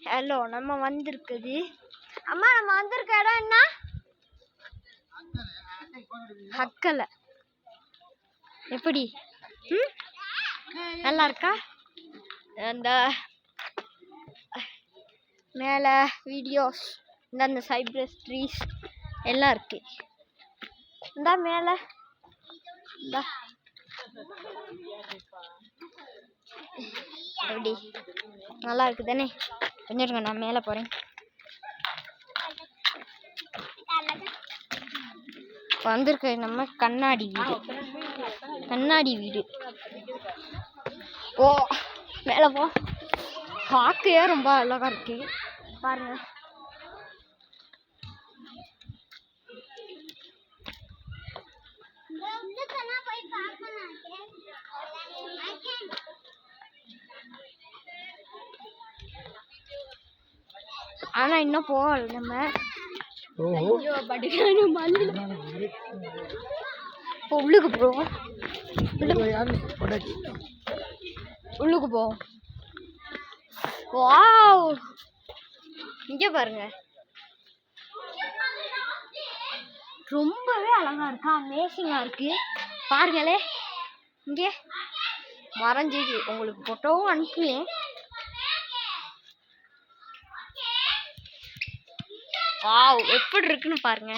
Hello, நம்ம வந்திருக்குது. அம்மா, நம்ம வந்திருக்க இடம் என்ன? ஹக்கலை. எப்படி? நல்லா இருக்கா? அந்த மேலே வீடியோஸ், இந்த சைப்ரஸ் ட்ரீஸ் எல்லாம் இருக்கு. இந்த மேலே எப்படி நல்லா இருக்கு தானே? கொஞ்சம் இருங்க, நான் மேலே போகிறேன். வந்திருக்க நம்ம கண்ணாடி வீடு. ஓ, மேலே போ. பார்க்கவே ரொம்ப அழகா இருக்கு பாருங்க. ஆனா இன்னும் போகல நம்ம. உள்ளுக்கு போவோம். உள்ளுக்கு போவோம். வாவ், இங்க பாருங்க, ரொம்பவே அழகா இருக்கா, அமேசிங்கா இருக்கு. பாருங்களே, இங்கே மறைஞ்சிது. உங்களுக்கு போட்டோவும் அனுப்புவேன். வாவ், எப்படி இருக்குன்னு பாருங்க.